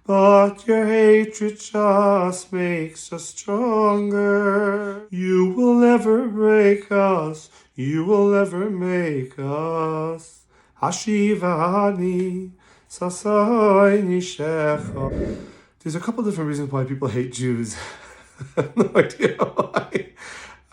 but your hatred just makes us stronger. You will never break us, you will never make us. Hashivani, sasai nishecha. There's a couple different reasons why people hate Jews. I have no idea why.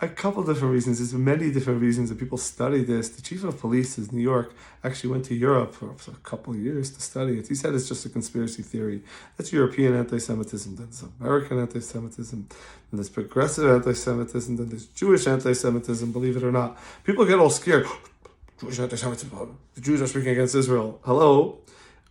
A couple different reasons. There's many different reasons that people study this. The chief of police in New York actually went to Europe for a couple of years to study it. He said it's just a conspiracy theory. That's European anti-Semitism. Then there's American anti-Semitism. Then there's progressive anti-Semitism. Then there's Jewish anti-Semitism, believe it or not. People get all scared. Jewish anti-Semitism. The Jews are speaking against Israel. Hello?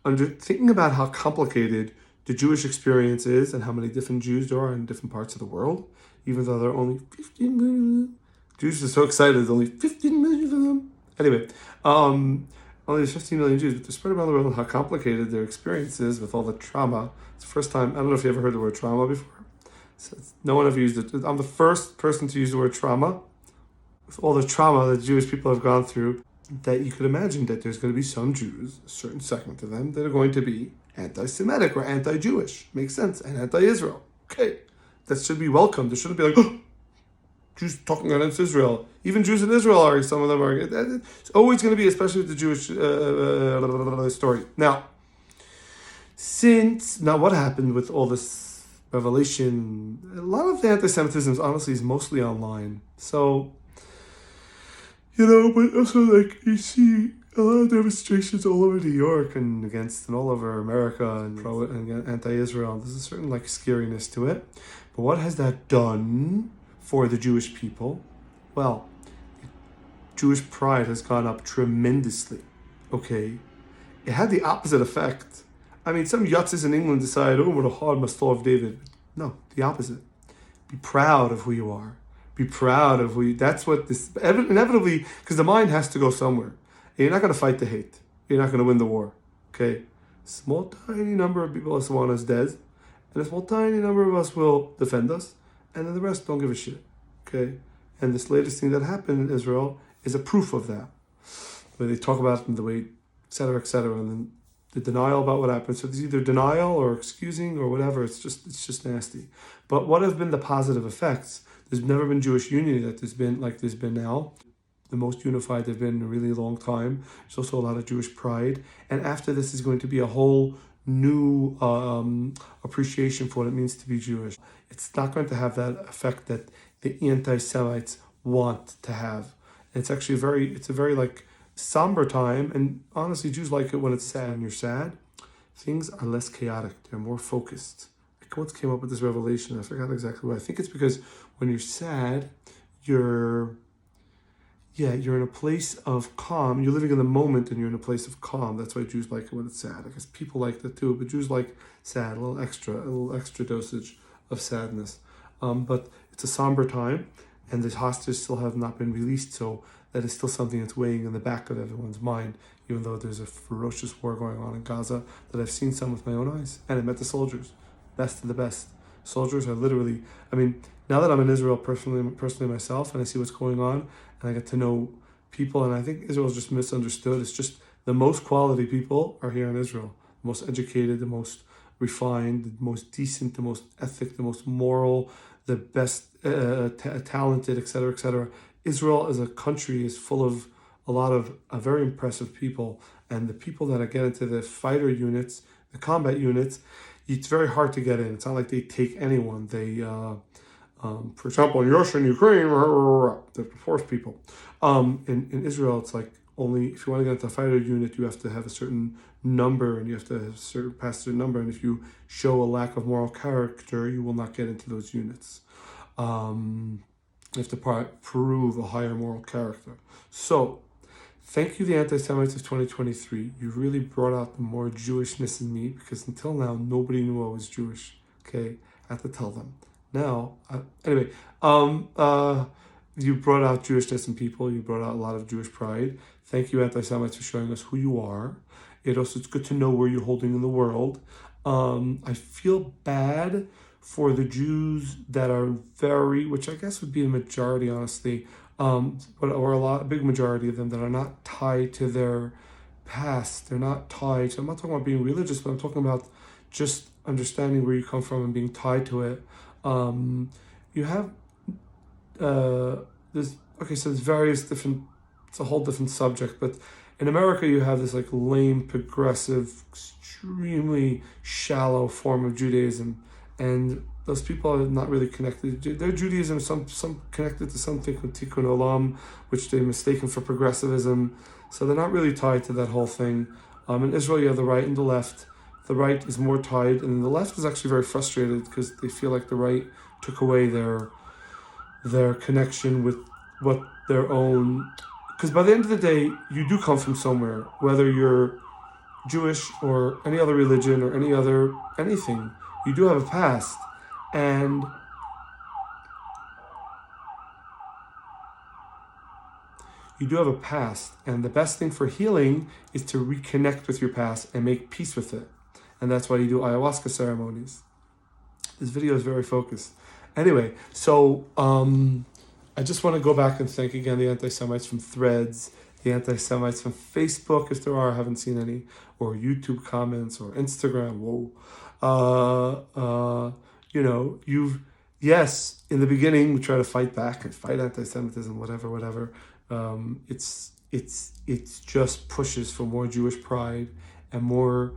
Thinking about how complicated the Jewish experience is and how many different Jews there are in different parts of the world, even though there are only 15 million of them. Jews are so excited, there's only 15 million of them. Anyway, only there's 15 million Jews, but they're spread around the world and how complicated their experience is with all the trauma. It's the first time, I don't know if you ever heard the word trauma before. No one ever used it. I'm the first person to use the word trauma. With all the trauma that Jewish people have gone through, that you could imagine that there's going to be some Jews, a certain segment of them, that are going to be anti-Semitic or anti-Jewish. Makes sense. And anti-Israel. Okay. That should be welcomed. There shouldn't be like, oh, Jews talking against Israel. Even Jews in Israel are, some of them are. It's always going to be, especially with the Jewish story. Now, what happened with all this revelation? A lot of the anti-Semitism, honestly, is mostly online. So, but also, like, you see a lot of demonstrations all over New York and all over America and anti-Israel. There's a certain, like, scariness to it. But what has that done for the Jewish people? Well, Jewish pride has gone up tremendously. Okay? It had the opposite effect. I mean, some yutzes in England decide, oh, what a hard Master of David. No, the opposite. Be proud of who you are. Be proud of who you... That's what this... Inevitably, because the mind has to go somewhere. And you're not going to fight the hate. You're not going to win the war. Okay? Small, tiny number of people want us dead. And a small, tiny number of us will defend us. And then the rest don't give a shit. Okay? And this latest thing that happened in Israel is a proof of that. Where they talk about it in the way, et cetera, and then the denial about what happened. So there's either denial or excusing or whatever. It's just nasty. But what have been the positive effects? There's never been Jewish unity that there's been now. The most unified they've been in a really long time. There's also a lot of Jewish pride. And after this is going to be a whole new appreciation for what it means to be Jewish. It's not going to have that effect that the anti-Semites want to have. It's actually a very like somber time, and honestly, Jews like it when it's sad. When you're sad, things are less chaotic. They're more focused. I once came up with this revelation. I forgot exactly why. I think it's because when you're sad, you're in a place of calm. You're living in the moment and you're in a place of calm. That's why Jews like it when it's sad. I guess people like that too, but Jews like sad, a little extra dosage of sadness. But it's a somber time, and the hostages still have not been released, so that is still something that's weighing in the back of everyone's mind, even though there's a ferocious war going on in Gaza that I've seen some with my own eyes. And I met the soldiers, best of the best. Soldiers are literally, now that I'm in Israel personally myself, and I see what's going on, and I get to know people, and I think Israel is just misunderstood. It's just the most quality people are here in Israel. The most educated, the most refined, the most decent, the most ethic, the most moral, the best talented, etc. Israel as a country is full of a lot of very impressive people, and the people that get into the fighter units, the combat units, it's very hard to get in. It's not like they take anyone. They, for example, in Russia and Ukraine, they force people. In Israel, it's like only if you want to get into a fighter unit, you have to have a certain number, and you have to pass a certain number. And if you show a lack of moral character, you will not get into those units. You have to prove a higher moral character. So, thank you, the anti-Semites of 2023. You really brought out the more Jewishness in me, because until now, nobody knew I was Jewish. Okay? I had to tell them. Now, you brought out Jewishness in people. You brought out a lot of Jewish pride. Thank you, anti-Semites, for showing us who you are. It's good to know where you're holding in the world. I feel bad for the Jews that are which I guess would be a majority, honestly, or a big majority of them that are not tied to their past. They're not tied. So I'm not talking about being religious, but I'm talking about just understanding where you come from and being tied to it. You have there's okay, so there's various different. It's a whole different subject, but in America you have this like lame, progressive, extremely shallow form of Judaism, and those people are not really connected. Their Judaism is some connected to something with Tikkun Olam, which they mistaken for progressivism. So they're not really tied to that whole thing. In Israel, you have the right and the left. The right is more tied, and the left is actually very frustrated because they feel like the right took away their connection with what their own. Because by the end of the day, you do come from somewhere, whether you're Jewish or any other religion or anything. You do have a past, and the best thing for healing is to reconnect with your past and make peace with it. And that's why you do ayahuasca ceremonies. This video is very focused. Anyway, so I just want to go back and thank again the anti-Semites from Threads, the anti-Semites from Facebook, if there are, I haven't seen any, or YouTube comments, or Instagram, yes, in the beginning, we try to fight back and fight anti-Semitism, whatever. It's just pushes for more Jewish pride and more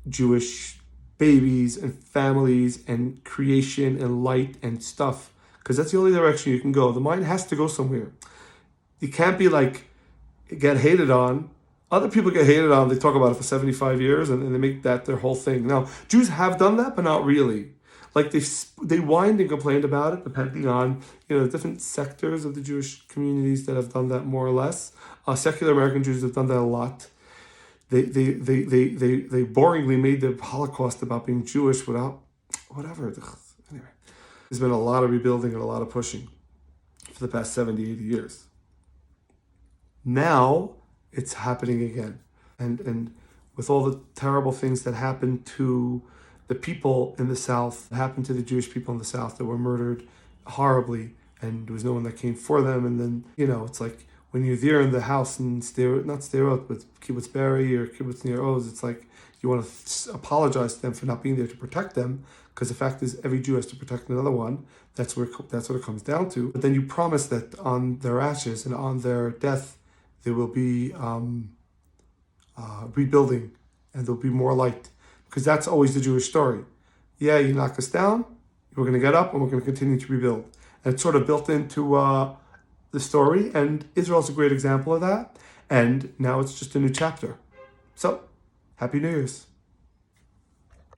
Jewish babies and families and creation and light and stuff, because that's the only direction you can go. The mind has to go somewhere. You can't be like, get hated on. Other people get hated on, they talk about it for 75 years and they make that their whole thing. Now, Jews have done that, but not really. Like they whined and complained about it, depending on different sectors of the Jewish communities that have done that more or less. Secular American Jews have done that a lot. They boringly made the Holocaust about being Jewish without whatever. Anyway, there's been a lot of rebuilding and a lot of pushing for the past 70, 80 years. Now it's happening again, and with all the terrible things that happened to the people in the South, happened to the Jewish people in the South that were murdered horribly, and there was no one that came for them. And then, it's like when you're there in the house in not Sderot, but Kibbutz Berry or Kibbutz Nir Oz, it's like you want to apologize to them for not being there to protect them, because the fact is every Jew has to protect another one. That's what it comes down to. But then you promise that on their ashes and on their death, there will be rebuilding, and there'll be more light. Because that's always the Jewish story. Yeah, you knock us down, we're going to get up and we're going to continue to rebuild. And it's sort of built into the story, and Israel's a great example of that. And now it's just a new chapter. So, Happy New Year's.